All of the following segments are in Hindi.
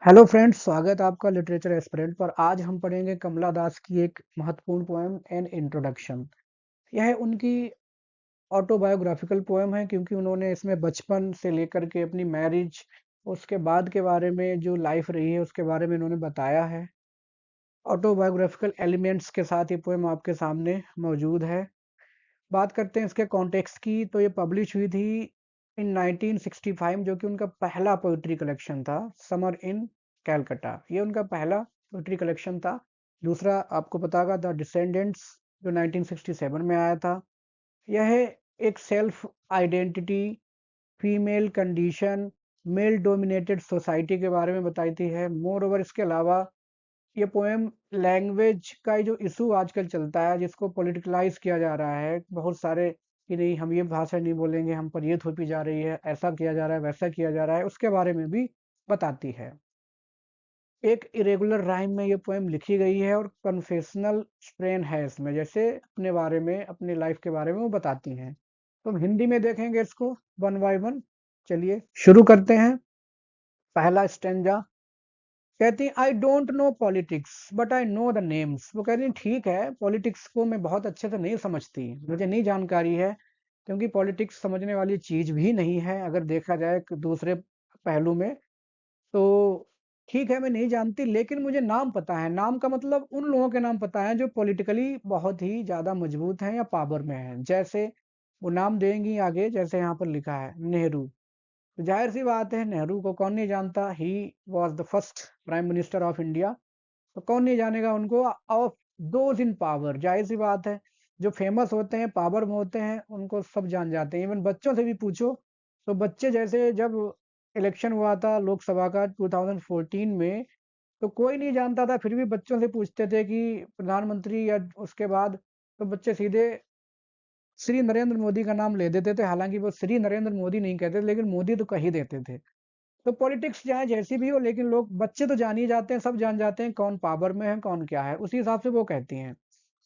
हेलो फ्रेंड्स, स्वागत है आपका लिटरेचर एस्पिरेंट पर। आज हम पढ़ेंगे कमला दास की एक महत्वपूर्ण पोएम एन इंट्रोडक्शन। यह उनकी ऑटोबायोग्राफिकल पोएम है क्योंकि उन्होंने इसमें बचपन से लेकर के अपनी मैरिज, उसके बाद के बारे में जो लाइफ रही है उसके बारे में इन्होंने बताया है। ऑटोबायोग्राफिकल एलिमेंट्स के साथ ये पोएम आपके सामने मौजूद है। बात करते हैं इसके कॉन्टेक्स्ट की, तो ये पब्लिश हुई थी इन 1965, जो कि उनका पहला पोइट्री कलेक्शन था। समर इन कैलकटा, ये उनका पहला पोइट्री कलेक्शन था। दूसरा आपको पता होगा द डिसेंडेंट्स, जो 1967 में आया था। यह एक self identity, female condition, male dominated society के बारे में बताई है। मोर ओवर इसके अलावा ये पोएम लैंग्वेज का जो इशू आजकल चलता है, जिसको पॉलिटिकलाइज किया जा रहा है बहुत सारे, कि नहीं हम ये भाषा नहीं बोलेंगे, हम पर ये थोपी जा रही है, ऐसा किया जा रहा है, वैसा किया जा रहा है, उसके बारे में भी बताती है। एक इरेगुलर राइम में ये पोएम लिखी गई है और कन्फेशनल स्ट्रेन है इसमें, जैसे अपने बारे में, अपनी लाइफ के बारे में वो बताती हैं। तो हम हिंदी में देखेंगे इसको वन बाय वन। चलिए शुरू करते हैं। पहला स्टेंजा। कहती I don't know politics but I know the names. वो कहती ठीक है, पॉलिटिक्स को मैं बहुत अच्छे से नहीं समझती, मुझे नहीं जानकारी है, क्योंकि पॉलिटिक्स समझने वाली चीज भी नहीं है अगर देखा जाए दूसरे पहलू में। तो ठीक है, मैं नहीं जानती, लेकिन मुझे नाम पता है। नाम का मतलब उन लोगों के नाम पता है जो पॉलिटिकली बहुत ही ज्यादा मजबूत हैं या पावर में हैं। जैसे वो नाम देंगी आगे, जैसे यहाँ पर लिखा है नेहरू। तो जाहिर सी बात है, नेहरू को कौन नहीं जानता। He was the first prime minister of India. तो कौन नहीं जानेगा उनको। ऑफ दोज इन पावर, जाहिर सी बात है, जो फेमस होते हैं, पावर में होते हैं, उनको सब जान जाते हैं। इवन बच्चों से भी पूछो तो बच्चे, जैसे जब इलेक्शन हुआ था लोकसभा का 2014 में, तो कोई नहीं जानता था, फिर भी बच्चों से पूछते थे कि प्रधानमंत्री या उसके बाद, तो बच्चे सीधे श्री नरेंद्र मोदी का नाम ले देते थे। हालांकि वो श्री नरेंद्र मोदी नहीं कहते, लेकिन मोदी तो कह ही देते थे। तो पॉलिटिक्स चाहे जैसी भी हो, लेकिन लोग, बच्चे तो जान ही जाते हैं, सब जान जाते हैं कौन पावर में है कौन क्या है, उसी हिसाब से वो कहती हैं।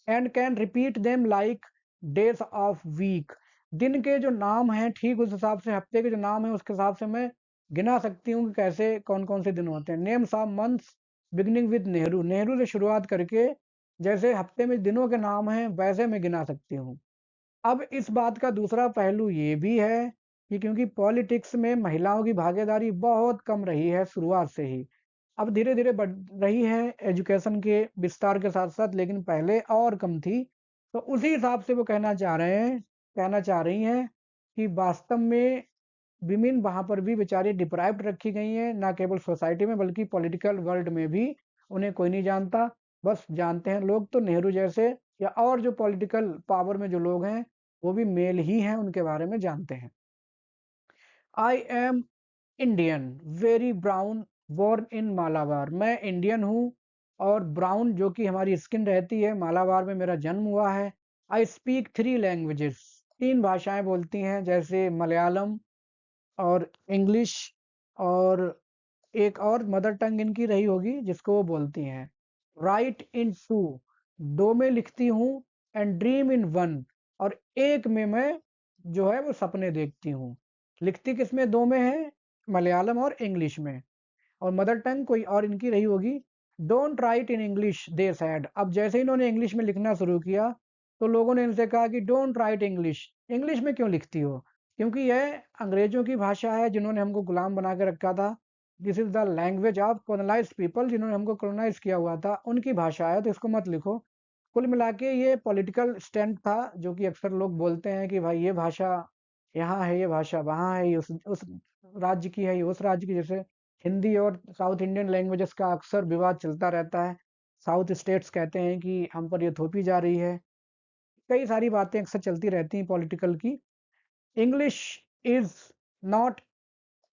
And can repeat them like days of week. दिन के जो नाम हैं ठीक उस हिसाब से, हफ्ते के जो नाम है उसके हिसाब से मैं गिना सकती हूँ कि कैसे कौन कौन से दिन होते हैं। Names of months beginning with Nehru, Nehru से शुरुआत करके जैसे हफ्ते में दिनों के नाम हैं वैसे मैं गिना सकती हूँ। अब इस बात का दूसरा पहलू ये भी है कि क्योंकि पॉलिटिक्स में महिलाओं की भागीदारी बहुत कम रही है शुरुआत से ही, अब धीरे धीरे बढ़ रही है एजुकेशन के विस्तार के साथ साथ, लेकिन पहले और कम थी। तो उसी हिसाब से वो कहना चाह रही हैं कि वास्तव में विमेन वहां पर भी बेचारी डिप्राइव्ड रखी गई हैं, ना केवल सोसाइटी में बल्कि पॉलिटिकल वर्ल्ड में भी। उन्हें कोई नहीं जानता, बस जानते हैं लोग तो नेहरू जैसे, या और जो पॉलिटिकल पावर में जो लोग हैं वो भी मेल ही हैं, उनके बारे में जानते हैं। I am Indian, very brown, born in Malabar. मैं इंडियन हूँ और ब्राउन, जो कि हमारी स्किन रहती है, मालाबार में मेरा जन्म हुआ है। आई स्पीक थ्री लैंग्वेजेस, तीन भाषाएं बोलती हैं, जैसे मलयालम और इंग्लिश, और एक और मदर टंग इनकी रही होगी जिसको वो बोलती हैं। राइट इन टू, दो में लिखती हूँ। एंड ड्रीम इन वन, और एक में मैं जो है वो सपने देखती हूँ। लिखती किसमें दो में है, मलयालम और इंग्लिश में। और मदर टंग कोई और इनकी रही होगी। Don't write in English they sad, अब जैसे इन्होंने इंग्लिश में लिखना शुरू किया तो लोगों ने इनसे कहा कि डोंट राइट इंग्लिश, इंग्लिश में क्यों लिखती हो, क्योंकि यह अंग्रेजों की भाषा है जिन्होंने हमको गुलाम बना के रखा था। This is the language of colonised people, जिन्होंने हमको कॉलोनाइज किया हुआ था, उनकी भाषा है, तो इसको मत लिखो। कुल मिला के ये पॉलिटिकल स्टैंड था, जो कि अक्सर लोग बोलते हैं कि भाई ये भाषा यहाँ है, ये भाषा वहाँ है, ये उस राज्य की है, ये उस राज्य की। जैसे हिंदी और साउथ इंडियन लैंग्वेजेस का अक्सर विवाद चलता रहता है। साउथ स्टेट्स कहते हैं कि हम पर ये थोपी जा रही है। कई सारी बातें अक्सर चलती रहती हैं पॉलिटिकल की। English is not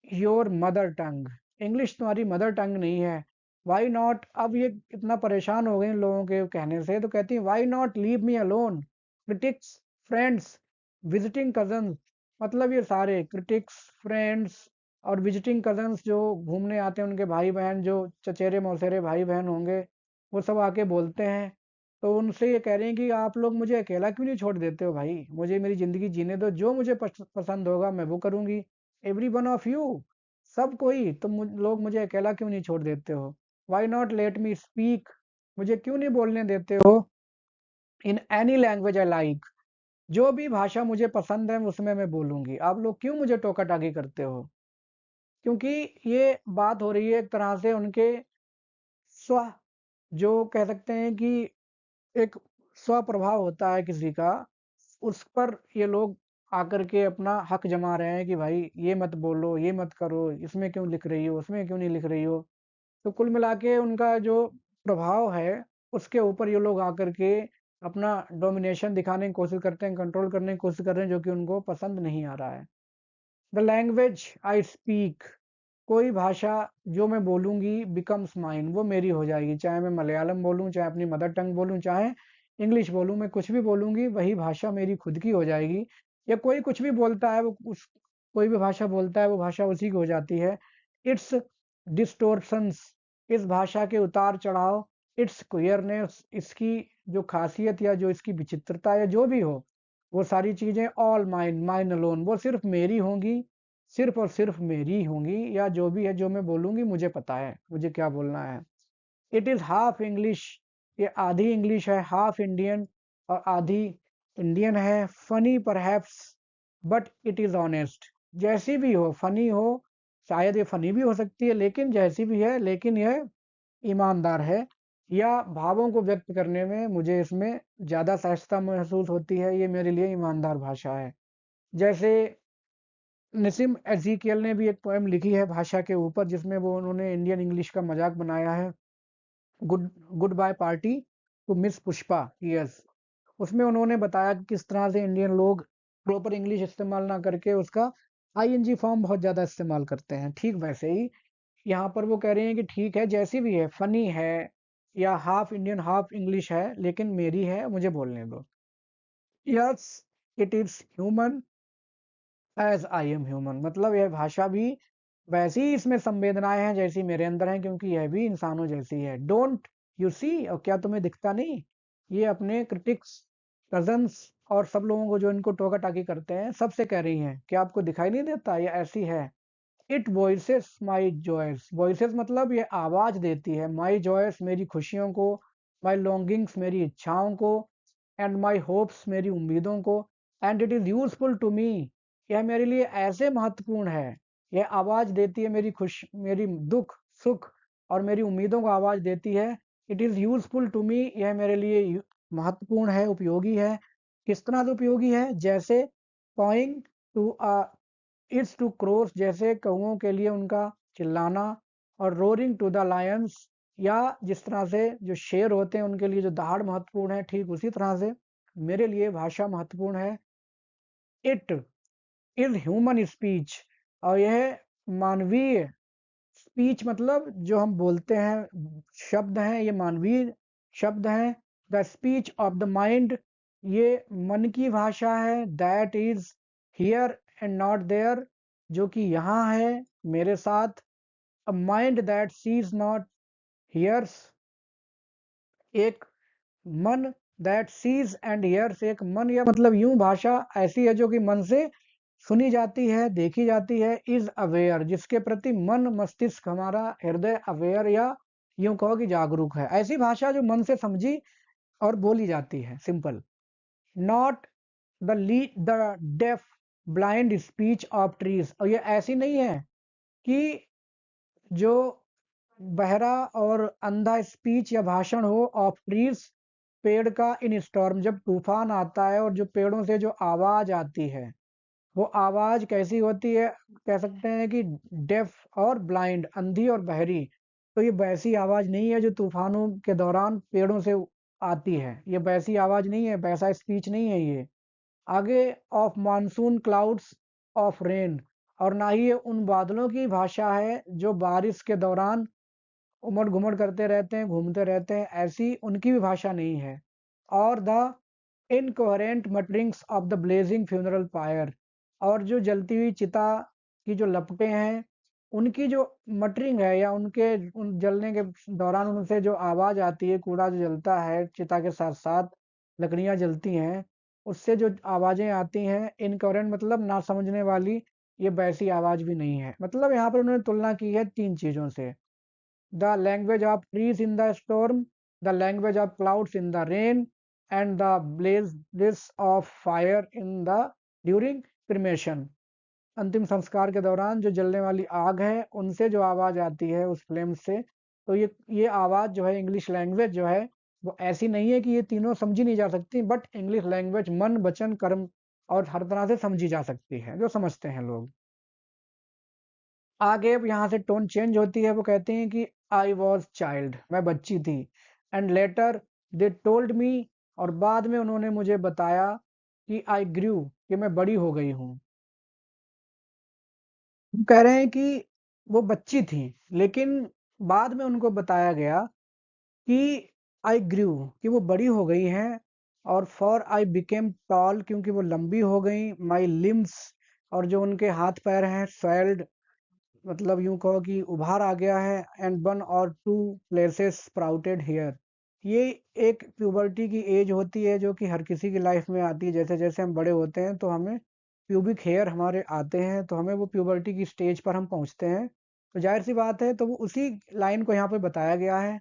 your mother tongue, English तुम्हारी मदर टंग नहीं है। वाई नॉट, अब ये इतना परेशान हो गए इन लोगों के कहने से, तो कहती है why not leave me alone, critics, friends, visiting cousins. मतलब ये सारे क्रिटिक्स, फ्रेंड्स और विजिटिंग कजन्स जो घूमने आते हैं, उनके भाई बहन जो चचेरे मौसेरे भाई बहन होंगे, वो सब आके बोलते हैं। तो उनसे ये कह रहे हैं कि आप लोग मुझे अकेला क्यों नहीं छोड़ देते हो भाई, मुझे मेरी जिंदगी जीने दो, जो मुझे पसंद होगा मैं वो करूंगी। एवरी वन ऑफ यू सब कोई, तो लोग मुझे अकेला क्यों नहीं छोड़ देते हो? Why not let me speak, मुझे क्यों नहीं बोलने देते हो? In any language I like, जो भी भाषा मुझे पसंद है उसमें मैं बोलूंगी, आप लोग क्यों मुझे टोका टाकी करते हो? क्योंकि ये बात हो रही है एक तरह से उनके स्व, जो कह सकते हैं कि एक स्व प्रभाव होता है किसी का, उस पर ये लोग आकर के अपना हक जमा रहे हैं कि भाई ये मत बोलो, ये मत करो, इसमें क्यों लिख रही हो, उसमें क्यों नहीं लिख रही हो। तो कुल मिला के उनका जो प्रभाव है, उसके ऊपर ये लोग आकर के अपना डोमिनेशन दिखाने की कोशिश करते हैं, कंट्रोल करने की कोशिश कर रहे हैं, जो कि उनको पसंद नहीं आ रहा है। द लैंग्वेज आई स्पीक, कोई भाषा जो मैं बोलूँगी बिकम्स माइन, वो मेरी हो जाएगी। चाहे मैं मलयालम बोलूँ, चाहे अपनी मदर टंग बोलूँ, चाहे इंग्लिश बोलूँ, मैं कुछ भी बोलूँगी वही भाषा मेरी खुद की हो जाएगी। या कोई कुछ भी बोलता है वो उस, कोई भी भाषा बोलता है वो भाषा उसी की हो जाती है। इट्स डिस्टॉर्शंस, इस भाषा के उतार-चढ़ाव, इट्स क्वियरनेस, इसकी जो ख़ासियत या जो इसकी विचित्रता या जो भी हो, वो सारी चीज़ें ऑल माइन, माइन अलोन, वो सिर्फ़ मेरी होंगी, सिर्फ़ और सिर्फ़ मेरी होंगी, या जो भी है जो मैं बोलूँगी मुझे पता है, मुझे क्या बोलना है। इट इज़ हाफ इंग्लिश, ये आधी इंग्लिश है, हाफ इंडियन और आधी इंडियन है। Funny perhaps but it is honest, जैसी भी हो, फ़नी हो, शायद ये फ़नी भी हो सकती है, लेकिन जैसी भी है, लेकिन यह ईमानदार है, या भावों को व्यक्त करने में मुझे इसमें ज़्यादा सहजता महसूस होती है, ये मेरे लिए ईमानदार भाषा है। जैसे निसिम एज़ीकियल ने भी एक पोएम लिखी है भाषा के ऊपर, जिसमें वो उन्होंने इंडियन इंग्लिश का मज़ाक बनाया है। Good good bye party to miss Pushpa, yes. उसमें उन्होंने बताया कि किस तरह से इंडियन लोग प्रॉपर इंग्लिश इस्तेमाल ना करके उसका आईएनजी फॉर्म बहुत ज़्यादा इस्तेमाल करते हैं। ठीक वैसे ही यहाँ पर वो कह रहे हैं कि ठीक है, जैसी भी है, फ़नी है या हाफ़ इंडियन हाफ़ इंग्लिश है, लेकिन मेरी है, मुझे बोलने दो। Yes, it is human as I am human, मतलब यह भाषा भी वैसी ही इसमें संवेदनाएँ हैं जैसी मेरे अंदर हैं, क्योंकि यह भी इंसानों जैसी है। डोंट यू सी, और क्या तुम्हें दिखता नहीं? ये अपने क्रिटिक्स, कज़न्स और सब लोगों को जो इनको टोका-टाकी करते हैं, सबसे कह रही हैं, क्या आपको दिखाई नहीं देता? ये ऐसी है। It voices my joys, voices मतलब ये आवाज देती है, माई जॉयस मेरी खुशियों को, माई लॉन्गिंग्स मेरी इच्छाओं को, एंड माई होप्स मेरी उम्मीदों को, and it is useful to me, यह मेरे लिए ऐसे महत्वपूर्ण है। यह आवाज देती है मेरी मेरी दुख सुख और मेरी उम्मीदों को आवाज देती है। It is useful to me, यह मेरे लिए महत्वपूर्ण है, उपयोगी है। किस तरह से उपयोगी है? जैसे pointing to a it's to cross, जैसे कौओं के लिए उनका चिल्लाना, और रोरिंग टू द लायंस, या जिस तरह से जो शेर होते हैं उनके लिए जो दहाड़ महत्वपूर्ण है, ठीक उसी तरह से मेरे लिए भाषा महत्वपूर्ण है। इट इज ह्यूमन स्पीच, और यह मानवीय स्पीच, मतलब जो हम बोलते हैं शब्द हैं, ये मानवीय शब्द हैं। The speech of the mind, ये मन की भाषा है। That is here and not there, जो कि यहाँ है मेरे साथ। A mind that sees not hears, एक मन दैट सीज एंड हियर्स, एक मन, या मतलब यूं भाषा ऐसी है जो कि मन से सुनी जाती है, देखी जाती है। इज अवेयर, जिसके प्रति मन मस्तिष्क हमारा हृदय अवेयर, या यूं कहो कि जागरूक है। ऐसी भाषा जो मन से समझी और बोली जाती है, simple. Not the deaf blind speech of trees, और ये ऐसी नहीं है कि जो बहरा और अंधा स्पीच या भाषण हो ऑफ ट्रीज, पेड़ का इन स्टॉर्म, जब तूफान आता है और जो पेड़ों से जो आवाज आती है, वो आवाज कैसी होती है? कह सकते हैं कि डेफ और ब्लाइंड, अंधी और बहरी। तो ये वैसी आवाज नहीं है जो तूफानों के दौरान पेड़ों से आती है, ये वैसी आवाज नहीं है, वैसा स्पीच नहीं है ये। आगे of monsoon clouds of rain, और ना ही ये उन बादलों की भाषा है जो बारिश के दौरान उमड़ घुमड़ करते रहते हैं, घूमते रहते हैं, ऐसी उनकी भी भाषा नहीं है। और the incoherent mutterings of the blazing funeral fire, और जो जलती हुई चिता की जो लपटें हैं, उनकी जो मटरिंग है, या उनके उन जलने के दौरान उनसे जो आवाज आती है, कूड़ा जो जलता है चिता के साथ साथ, लकड़ियां जलती हैं, उससे जो आवाजें आती हैं, इनकोहेरेंट मतलब ना समझने वाली, ये वैसी आवाज़ भी नहीं है। मतलब यहाँ पर उन्होंने तुलना की है 3 चीज़ों से। The language of trees in the storm, the language of clouds in the rain and the blaze of fire in the during cremation. अंतिम संस्कार के दौरान जो जलने वाली आग है, उनसे जो आवाज़ आती है उस फ्लेम से, तो ये आवाज़ जो है इंग्लिश लैंग्वेज जो है, वो ऐसी नहीं है कि ये तीनों समझी नहीं जा सकती, बट इंग्लिश लैंग्वेज मन, वचन, कर्म और हर तरह से समझी जा सकती है, जो समझते हैं लोग। आगे अब यहाँ से टोन चेंज होती है, वो कहते हैं कि आई वॉज़ चाइल्ड, मैं बच्ची थी। And later they told me, और बाद में उन्होंने मुझे बताया कि आई ग्रू, कि मैं बड़ी हो गई हूँ। वो कह रहे हैं कि वो बच्ची थी, लेकिन बाद में उनको बताया गया कि आई ग्रू, कि वो बड़ी हो गई हैं। और फॉर आई बिकेम टॉल, क्योंकि वो लंबी हो गई। माई लिम्स, और जो उनके हाथ पैर हैं, स्वेल्ड, मतलब यूं कहो कि उभार आ गया है। एंड वन और टू प्लेसेस स्प्राउटेड हेयर। ये एक प्यूबर्टी की एज होती है जो कि हर किसी की लाइफ में आती है। जैसे जैसे हम बड़े होते हैं तो हमें प्यूबिक हेयर हमारे आते हैं, तो हमें वो प्यूबर्टी की स्टेज पर हम पहुंचते हैं। तो जाहिर सी बात है, तो वो उसी लाइन को यहाँ पे बताया गया है।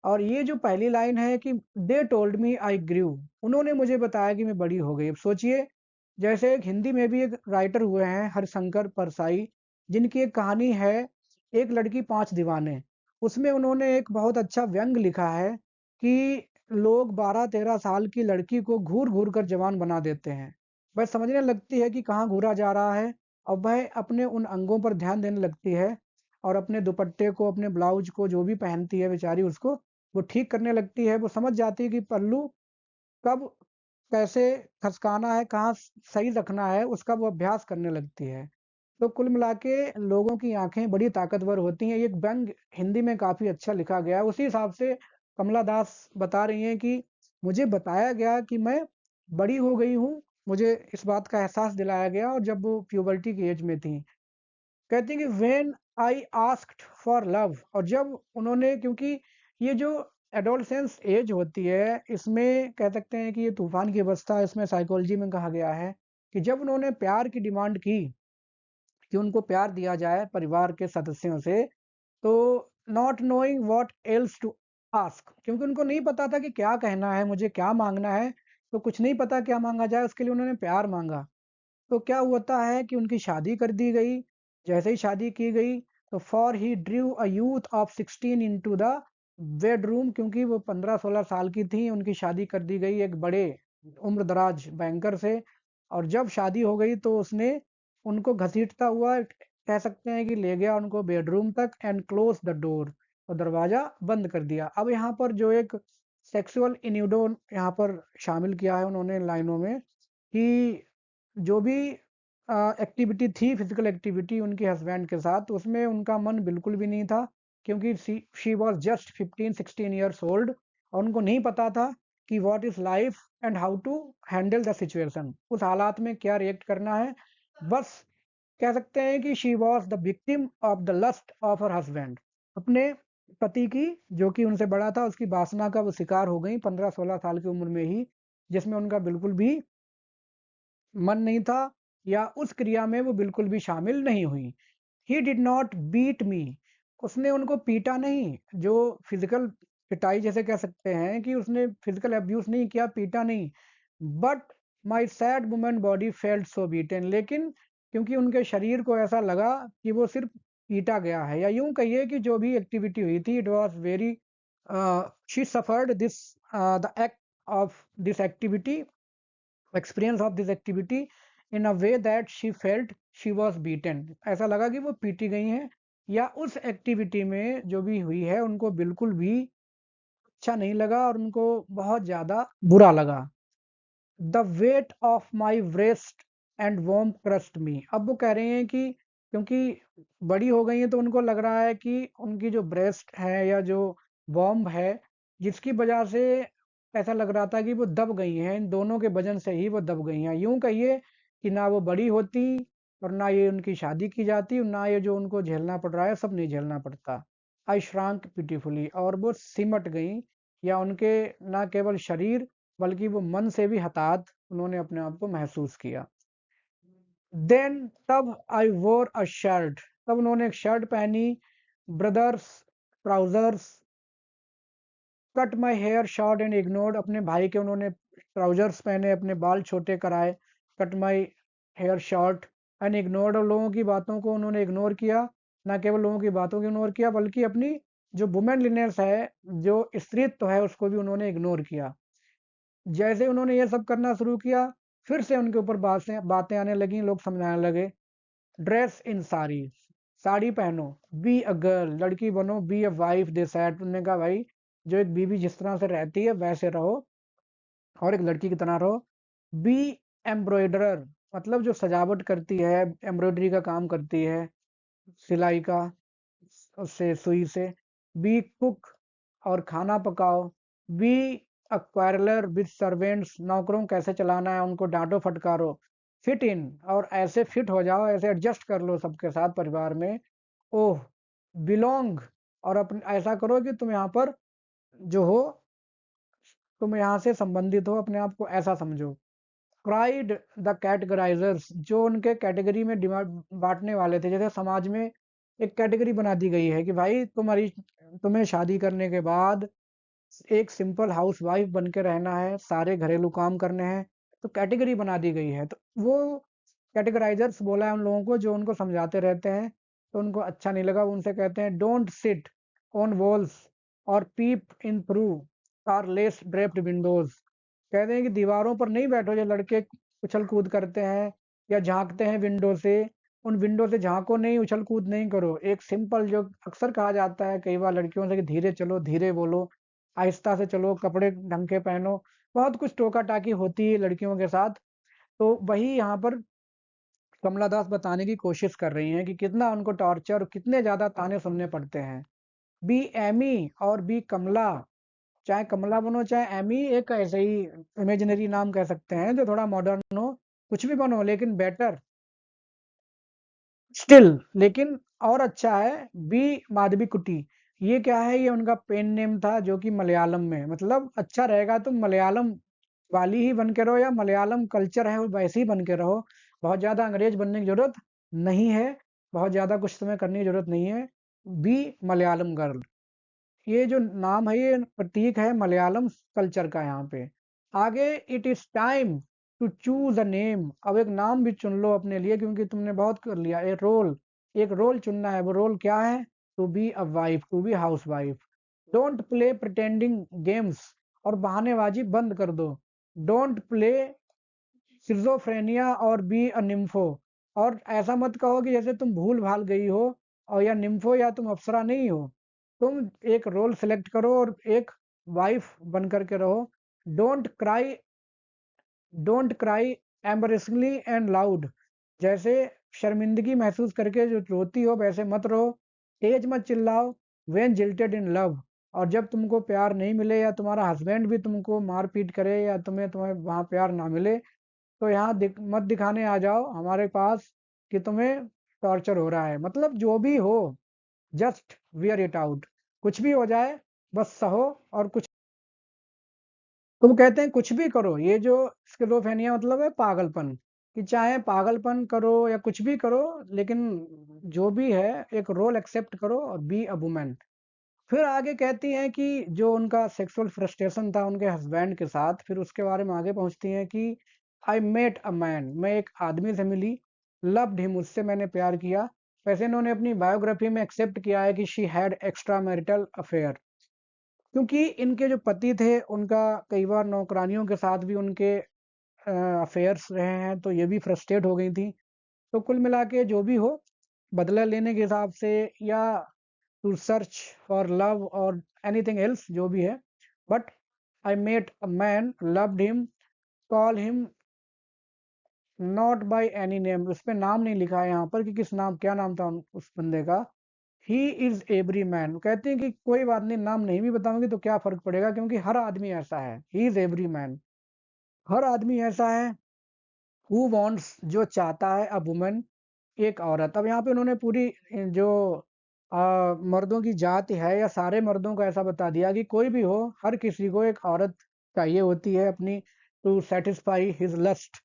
और ये जो पहली लाइन है कि दे टोल्ड मी आई ग्रू, उन्होंने मुझे बताया कि मैं बड़ी हो गई। अब सोचिए, जैसे एक हिंदी में भी एक राइटर हुए हैं हरिशंकर परसाई, जिनकी एक कहानी है एक लड़की पांच दीवाने। उसमें उन्होंने एक बहुत अच्छा व्यंग लिखा है कि लोग 12-13 साल की लड़की को घूर घूर कर जवान बना देते हैं। वह समझने लगती है कि कहाँ घूरा जा रहा है, और वह अपने उन अंगों पर ध्यान देने लगती है, और अपने दुपट्टे को, अपने ब्लाउज को, जो भी पहनती है बेचारी, उसको वो ठीक करने लगती है। वो समझ जाती है कि पल्लू कब कैसे खसकाना है, कहाँ सही रखना है, उसका वो अभ्यास करने लगती है। तो कुल मिला के लोगों की आंखें बड़ी ताकतवर होती हैं। ये व्यंग हिंदी में काफी अच्छा लिखा गया है। उसी हिसाब से कमला दास बता रही हैं कि मुझे बताया गया कि मैं बड़ी हो गई हूँ, मुझे इस बात का एहसास दिलाया गया, और जब वो प्यूबर्टी की एज में थी। कहती हैं कि when I asked for love, और जब उन्होंने, क्योंकि ये जो एडोलसेंस एज होती है, इसमें कह सकते हैं कि ये तूफान की अवस्था, इसमें साइकोलॉजी में कहा गया है कि जब उन्होंने प्यार की डिमांड की कि उनको प्यार दिया जाए परिवार के सदस्यों से, तो not knowing what else to ask, क्योंकि उनको नहीं पता था कि क्या कहना है, मुझे क्या मांगना है। तो कुछ नहीं पता क्या मांगा जाए, उसके लिए उन्होंने प्यार मांगा। तो क्या होता है कि उनकी शादी कर दी गई। जैसे ही शादी की गई, तो for he drew a youth of 16 into the bedroom, क्योंकि वो 15-16 साल की थी, उनकी शादी कर दी गई एक बड़े उम्रदराज बैंकर से। और जब शादी हो गई तो उसने उनको घसीटता हुआ, कह सकते हैं कि ले गया उनको बेडरूम तक, एंड क्लोज द डोर, और दरवाजा बंद कर दिया। अब यहाँ पर जो एक सेक्सुअल इन्यूडो यहाँ पर शामिल किया है उन्होंने लाइनों में, कि जो भी एक्टिविटी थी, फिजिकल एक्टिविटी उनके हस्बैंड के साथ, उसमें उनका मन बिल्कुल भी नहीं था, क्योंकि she was just 15-16 years old, और उनको नहीं पता था कि what is life and how to handle the situation, उस हालात में क्या रिएक्ट करना है। बस कह सकते हैं कि she was the victim of the lust of her husband, अपने पति की, जो कि उनसे बड़ा था, उसकी वासना का वो शिकार हो गई 15-16 साल की उम्र में ही, जिसमें उनका बिल्कुल भी मन नहीं था, या उस क्रिया में वो बिल्कुल भी शामिल नहीं हुई। He did not beat me, उसने उनको पीटा नहीं, जो फिजिकल पिटाई जैसे कह सकते हैं, कि उसने फिजिकल अब्यूज नहीं किया, पीटा नहीं। But my sad woman body felt so beaten, लेकिन क्योंकि उनके शरीर को ऐसा लगा कि वो सिर्फ पीटा गया है, या यूं कहिए कि जो भी एक्टिविटी हुई थी, it was very, she suffered this the act of this activity, experience of this activity in a way that she felt she was beaten, ऐसा लगा कि वो पीटी गई हैं, या उस एक्टिविटी में जो भी हुई है उनको बिल्कुल भी अच्छा नहीं लगा, और उनको बहुत ज्यादा बुरा लगा। The weight of my breast and warm crust me, अब वो कह रहे हैं कि क्योंकि बड़ी हो गई हैं, तो उनको लग रहा है कि उनकी जो ब्रेस्ट है या जो वॉर्म है, जिसकी वजह से ऐसा लग रहा था कि वो दब गई हैं, इन दोनों के वजन से ही वो दब गई हैं। यूं कहिए कि ना वो बड़ी होती, और ना ये उनकी शादी की जाती, और ना ये जो उनको झेलना पड़ रहा है सब नहीं झेलना पड़ता। आई श्रांक पिटीफुली, और वो सिमट गई, या उनके ना केवल शरीर बल्कि वो मन से भी हताहत उन्होंने अपने आप को महसूस किया। देन तब आई वोर अ शर्ट, तब उन्होंने एक शर्ट पहनी। Brothers trousers cut my hair short and ignored, अपने भाई के उन्होंने ट्राउजर्स पहने, अपने बाल छोटे कराए। Cut my hair short and ignored, और लोगों की बातों को उन्होंने इग्नोर किया। ना केवल लोगों की बातों को इग्नोर किया, बल्कि अपनी जो वुमेनलीनेस है, जो स्त्रीत्व है, उसको भी उन्होंने इग्नोर किया। जैसे उन्होंने ये सब करना शुरू किया, फिर से उनके ऊपर बातें बातें आने लगी, लोग समझाने लगे। ड्रेस इन साड़ी, साड़ी पहनो। बी अ गर्ल, लड़की बनो। B a wife they sad, उन्होंने कहा भाई जो एक बीवी जिस तरह से रहती है वैसे रहो, और एक लड़की की तरह रहो। बी एम्ब्रॉयडरर, मतलब जो सजावट करती है, एम्ब्रॉयडरी का काम करती है, सिलाई का, उससे सुई से। बी कुक, और खाना पकाओ। बी अक्वायरलर विद सर्वेंट्स, नौकरों को कैसे चलाना है, उनको डांटो फटकारो। फिट इन, और ऐसे फिट हो जाओ, ऐसे एडजस्ट कर लो सबके साथ परिवार में। ओह बिलोंग, और अपने ऐसा करो कि तुम यहाँ पर जो हो, तुम यहाँ से संबंधित हो, अपने आप को ऐसा समझो। क्राइड द कैटेगराइजर्स, जो उनके कैटेगरी में डिमांड बांटने वाले थे, जैसे समाज में एक कैटेगरी बना दी गई है कि भाई तुम्हें शादी करने के बाद एक सिंपल हाउस वाइफ बन के रहना है, सारे घरेलू काम करने हैं, तो कैटेगरी बना दी गई है। तो वो कैटेगराइजर्स बोला है उन लोगों को जो उनको समझाते रहते हैं, तो उनको अच्छा नहीं लगा। उनसे कहते हैं डोंट सिट ऑन वॉल्स और peep in through our lace draped windows, कहते हैं कि दीवारों पर नहीं बैठो, जो लड़के उछल कूद करते हैं या झांकते हैं विंडो से, उन विंडो से झांको नहीं, उछल कूद नहीं करो। एक सिंपल, जो अक्सर कहा जाता है कई बार लड़कियों से कि धीरे चलो, धीरे बोलो, आहिस्ता से चलो, कपड़े ढंग के पहनो, बहुत कुछ टोका टाकी होती है लड़कियों के साथ। तो वही यहाँ पर कमला दास बताने की कोशिश कर रही हैं कि कितना उनको टॉर्चर, कितने ज्यादा ताने सुनने पड़ते हैं। बी एमी और बी कमला, चाहे कमला बनो चाहे एमी, एक ऐसे ही इमेजिनरी नाम कह सकते हैं जो थोड़ा मॉडर्न हो। कुछ भी बनो, लेकिन बेटर स्टिल, लेकिन और अच्छा है बी माधवी कुटी। ये क्या है, ये उनका पेन नेम था, जो कि मलयालम में, मतलब अच्छा रहेगा तुम मलयालम वाली ही बन के रहो, या मलयालम कल्चर है वैसे ही बन के रहो। बहुत ज्यादा अंग्रेज बनने की जरूरत नहीं है, बहुत ज्यादा कुछ तुम्हें करने की जरूरत नहीं है। बी मलयालम गर्ल, ये जो नाम है ये प्रतीक है मलयालम कल्चर का यहाँ पे। आगे it is time to choose a name, अब एक नाम भी चुन लो अपने लिए, क्योंकि तुमने बहुत कर लिया। एक रोल चुनना है, वो रोल क्या है? To be a wife, to be house wife. Don't play pretending games, और बहानेबाजी बंद कर दो। डोंट प्ले सिजोफ्रेनिया और बी अ निम्फो, और ऐसा मत कहो कि जैसे तुम भूल भाल गई हो, और या निम्फो, या तुम अप्सरा नहीं हो। तुम एक रोल सेलेक्ट करो और एक वाइफ बन करके रहो। Don't cry don't cry embarrassingly and loud, जैसे शर्मिंदगी महसूस करके जो रोती हो वैसे मत रहो। तेज मत चिल्लाओ। वेन जिल्टेड इन लव, और जब तुमको प्यार नहीं मिले, या तुम्हारा हस्बैंड भी तुमको मार पीट करे, या तुम्हें वहां प्यार ना मिले, तो यहाँ मत दिखाने आ जाओ हमारे पास कि तुम्हें टॉर्चर हो रहा है। मतलब जो भी हो, जस्ट वियर इट आउट, कुछ भी हो जाए, बस सहो। और कुछ, तो वो कहते हैं कुछ भी करो, ये जो स्किज़ोफ्रेनिया मतलब है पागलपन, कि चाहे पागलपन करो या कुछ भी करो, लेकिन जो भी है एक रोल एक्सेप्ट करो और बी अ वुमन। फिर आगे कहती हैं कि जो उनका सेक्सुअल फ्रस्ट्रेशन था उनके हस्बैंड के साथ, फिर उसके बारे में आगे पहुंचती हैं कि आई मेट अ मैन, मैं एक आदमी से मिली। लव्ड हिम, उससे मैंने प्यार किया। वैसे इन्होंने अपनी बायोग्राफी में एक्सेप्ट किया है कि she had extra marital affair, क्योंकि इनके जो पति थे उनका कई बार नौकरानियों के साथ भी उनके अफेयर्स रहे हैं, तो ये भी फ्रस्ट्रेट हो गई थी। तो कुल मिला के जो भी हो, बदला लेने के हिसाब से, या टू सर्च फॉर लव और एनीथिंग एल्स, जो भी है, but I met a man, loved him, call him not by any name, उस पे नाम नहीं लिखा है यहाँ पर कि किस नाम, क्या नाम था उस बंदे का। ही इज एवरी मैन, कहते हैं कि कोई बात नहीं, नाम नहीं भी बताऊंगी तो क्या फर्क पड़ेगा, क्योंकि हर आदमी ऐसा है। ही इज एवरी मैन, हर आदमी ऐसा है। हु वांट्स, जो चाहता है, अ वुमन, एक औरत। अब यहाँ पे उन्होंने पूरी जो मर्दों की जाति है, या सारे मर्दों को ऐसा बता दिया कि कोई भी हो, हर किसी को एक औरत चाहिए होती है अपनी, to satisfy his lust.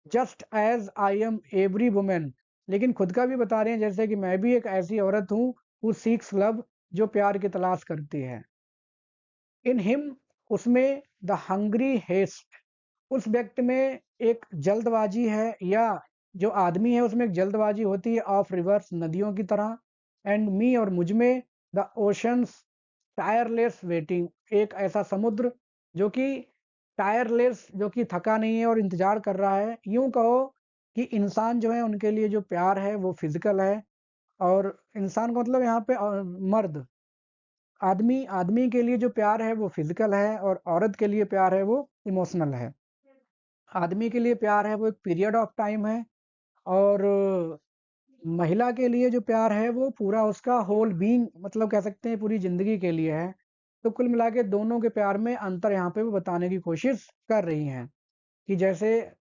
Just as I am every women, लेकिन खुद का भी बता रहे हैं जैसे कि मैं भी एक ऐसी औरत हूँ हु सीक्स लव, जो प्यार की तलाश करती है। इन हिम, उसमें, द हंग्री हेस्ट, उस व्यक्ति में एक जल्दबाजी है, या जो आदमी है उसमें एक जल्दबाजी होती है, ऑफ रिवर्स, नदियों की तरह। एंड मी, और मुझ में, द ओशंस टायरलेस वेटिंग, एक ऐसा समुद्र जो कि टायरलेस, जो कि थका नहीं है और इंतजार कर रहा है। यूं कहो कि इंसान जो है उनके लिए जो प्यार है वो फिजिकल है, और इंसान का मतलब यहाँ पे मर्द, आदमी, आदमी के लिए जो प्यार है वो फिजिकल है, और औरत के लिए प्यार है वो इमोशनल है। आदमी के लिए प्यार है वो एक पीरियड ऑफ टाइम है, और महिला के लिए जो प्यार है वो पूरा उसका होल बीइंग, मतलब कह सकते हैं पूरी जिंदगी के लिए है। तो कुल मिला के दोनों के प्यार में अंतर यहाँ पे वो बताने की कोशिश कर रही हैं, कि जैसे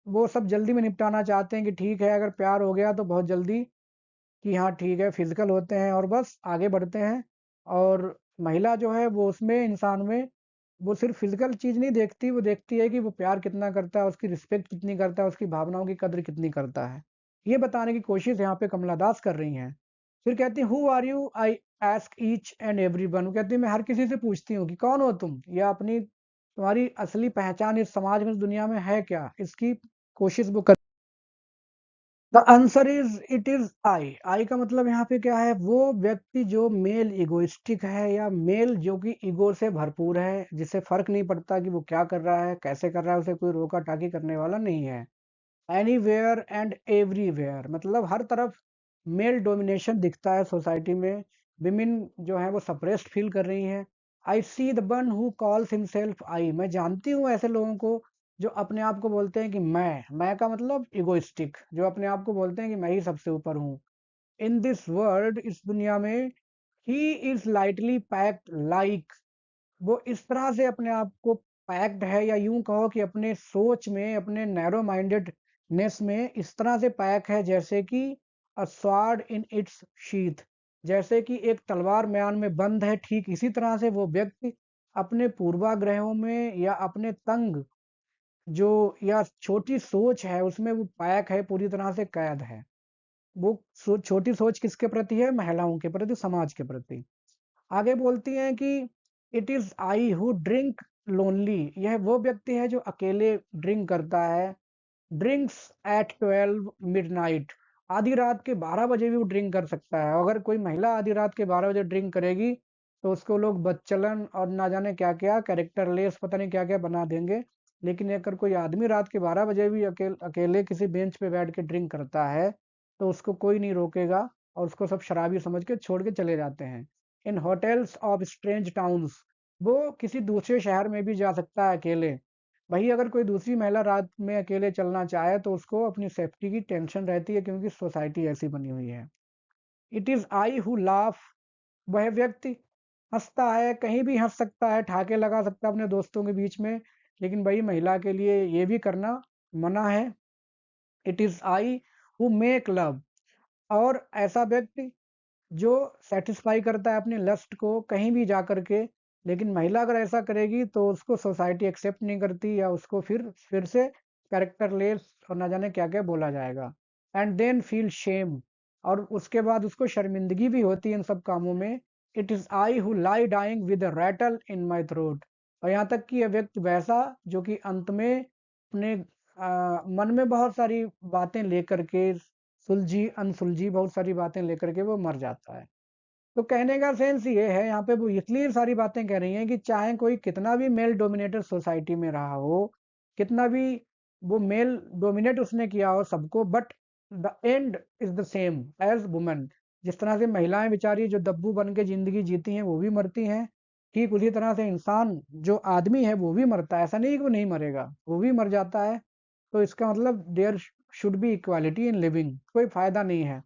वो सब जल्दी में निपटाना चाहते हैं कि ठीक है अगर प्यार हो गया तो बहुत जल्दी, कि हाँ ठीक है, फिजिकल होते हैं और बस आगे बढ़ते हैं। और महिला जो है वो उसमें, इंसान में, वो सिर्फ फिजिकल चीज नहीं देखती, वो देखती है कि वो प्यार कितना करता है, उसकी रिस्पेक्ट कितनी करता है, उसकी भावनाओं की कद्र कितनी करता है। ये बताने की कोशिश यहाँ पे कमला दास कर रही हैं। फिर कहती है, who are you, I ask each and every one, कहती है मैं हर किसी से पूछती हूँ कि कौन हो तुम, या अपनी तुम्हारी असली पहचान इस समाज में, इस दुनिया में है क्या, इसकी कोशिश वो कर। The answer is it is I. I का मतलब यहाँ पे क्या है, वो व्यक्ति जो मेल इगोइस्टिक है, या मेल जो कि ईगो से भरपूर है, जिसे फर्क नहीं पड़ता कि वो क्या कर रहा है, कैसे कर रहा है, उसे कोई रोका टाकी करने वाला नहीं है। एनीवेयर एंड एवरीवेयर, मतलब हर तरफ मेल डोमिनेशन दिखता है सोसाइटी में। विमेन जो है वो सप्रेस्ड फील कर रही हैं। I see the one who calls himself I, मैं जानती हूँ ऐसे लोगों को जो अपने आप को बोलते हैं कि मैं का मतलब इगोइस्टिक, जो अपने आप को बोलते हैं कि मैं ही सबसे ऊपर हूँ। इन दिस वर्ल्ड, इस दुनिया में, he is lightly packed like, वो इस तरह से अपने आप को पैक्ड है, या यूं कहो कि अपने सोच में, अपने नैरो माइंडेडनेस में इस तरह से पैक है, जैसे कि a sword in its sheath, जैसे कि एक तलवार म्यान में बंद है, ठीक इसी तरह से वो व्यक्ति अपने पूर्वाग्रहों में, या अपने तंग जो, या छोटी सोच है उसमें वो पैक है, पूरी तरह से कैद है। वो छोटी सोच किसके प्रति है, महिलाओं के प्रति, समाज के प्रति। आगे बोलती हैं कि it is I who drink lonely, यह वो व्यक्ति है जो अकेले ड्रिंक करता है। ड्रिंक्स एट 12 मिडनाइट, आधी रात के 12 बजे भी वो ड्रिंक कर सकता है। अगर कोई महिला आधी रात के 12 बजे ड्रिंक करेगी तो उसको लोग बदचलन और ना जाने क्या क्या कैरेक्टर लेस, पता नहीं क्या क्या बना देंगे। लेकिन अगर कोई आदमी रात के 12 बजे भी अकेले किसी बेंच पे बैठ के ड्रिंक करता है तो उसको कोई नहीं रोकेगा, और उसको सब शराबी समझ के छोड़ के चले जाते हैं। इन होटल्स ऑफ स्ट्रेंज टाउन्स, वो किसी दूसरे शहर में भी जा सकता है अकेले। वही अगर कोई दूसरी महिला रात में अकेले चलना चाहे तो उसको अपनी सेफ्टी की टेंशन रहती है, क्योंकि सोसाइटी ऐसी बनी हुई है। It is I who laugh, वह व्यक्ति हंसता है, कहीं भी हंस सकता है, ठाके लगा सकता है अपने दोस्तों के बीच में, लेकिन वही महिला के लिए ये भी करना मना है। It is I who make love, और ऐसा व्यक्ति जो सेटिस्फाई करता है अपने लस्ट को कहीं भी जा करके। लेकिन महिला अगर ऐसा करेगी तो उसको सोसाइटी एक्सेप्ट नहीं करती, या उसको फिर से कैरेक्टरलेस और ना जाने क्या क्या बोला जाएगा। एंड देन फील शेम, और उसके बाद उसको शर्मिंदगी भी होती है इन सब कामों में। It is I who lie dying with a rattle in my throat, और यहाँ तक कि यह व्यक्ति वैसा जो कि अंत में अपने मन में बहुत सारी बातें लेकर के, सुलझी अनसुलझी बहुत सारी बातें लेकर के वो मर जाता है। तो कहने का सेंस ये है, यहाँ पे वो इसलिए सारी बातें कह रही हैं कि चाहे कोई कितना भी मेल डोमिनेटेड सोसाइटी में रहा हो, कितना भी वो मेल डोमिनेट उसने किया हो सबको, but the end is the same as women. जिस तरह से महिलाएं बेचारी जो दब्बू बन के जिंदगी जीती हैं वो भी मरती हैं, ठीक उसी तरह से इंसान जो आदमी है वो भी मरता है। ऐसा नहीं कि वो नहीं मरेगा, वो भी मर जाता है। तो इसका मतलब there should be equality in living, कोई फायदा नहीं है।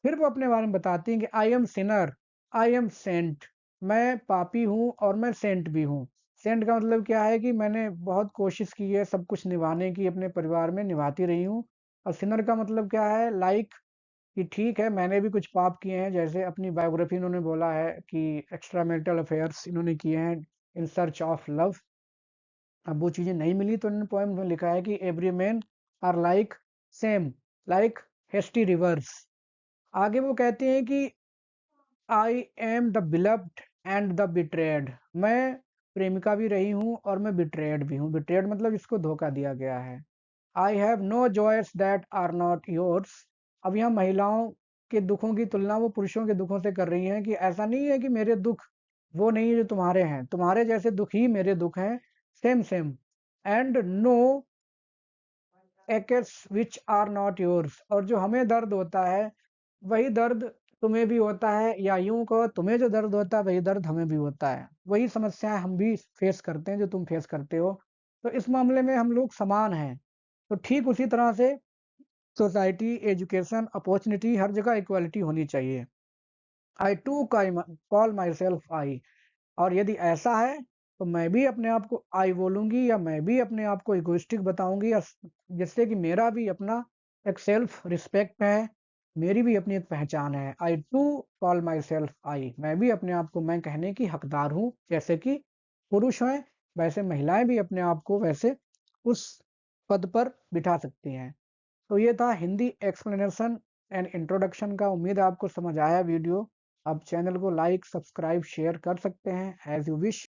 फिर वो अपने बारे में बताती हैं कि I am sinner, I am saint, मैं पापी हूँ और मैं सेंट भी हूँ। सेंट का मतलब क्या है कि मैंने बहुत कोशिश की है सब कुछ निभाने की, अपने परिवार में निभाती रही हूँ। और सिनर का मतलब क्या है, लाइक, कि ठीक है मैंने भी कुछ पाप किए हैं, जैसे अपनी बायोग्राफी इन्होंने बोला है कि एक्स्ट्रा मैरिटल अफेयर्स इन्होंने किए हैं इन सर्च ऑफ लव। अब वो चीज़ें नहीं मिली तो इन्होंने पोएम में लिखा है कि every man are like same like hasty rivers. आगे वो कहते हैं कि I am the beloved and the betrayed. मैं प्रेमिका भी रही हूँ और मैं बिट्रेड भी हूँ। बिट्रेड मतलब इसको धोखा दिया गया है। I have no joys that are not yours. अब यहाँ महिलाओं के दुखों की तुलना वो पुरुषों के दुखों से कर रही हैं कि ऐसा नहीं है कि मेरे दुख वो नहीं है जो तुम्हारे हैं, तुम्हारे जैसे दुख ही मेरे दुख हैं, same same. And no aches which are not yours. और जो हमें दर्द होता है वही दर्द तुम्हें भी होता है, या यूं कहो तुम्हें जो दर्द होता है वही दर्द हमें भी होता है। वही समस्याएं हम भी फेस करते हैं जो तुम फेस करते हो। तो इस मामले में हम लोग समान हैं। तो ठीक उसी तरह से सोसाइटी, एजुकेशन, अपॉर्चुनिटी, हर जगह इक्वालिटी होनी चाहिए। I too call myself I. और यदि ऐसा है तो मैं भी अपने आप को आई बोलूंगी, या मैं भी अपने आप को इगोइस्टिक बताऊंगी, या जिससे कि मेरा भी अपना एक सेल्फ रिस्पेक्ट है, मेरी भी अपनी एक पहचान है। I too call myself I. मैं भी अपने आप को मैं कहने की हकदार हूँ। जैसे कि पुरुष हैं वैसे महिलाएं भी अपने आप को वैसे उस पद पर बिठा सकती हैं। तो ये था हिंदी एक्सप्लेनेशन एंड इंट्रोडक्शन का। उम्मीद है आपको समझ आया वीडियो। आप चैनल को लाइक, सब्सक्राइब, शेयर कर सकते हैं एज यू विश।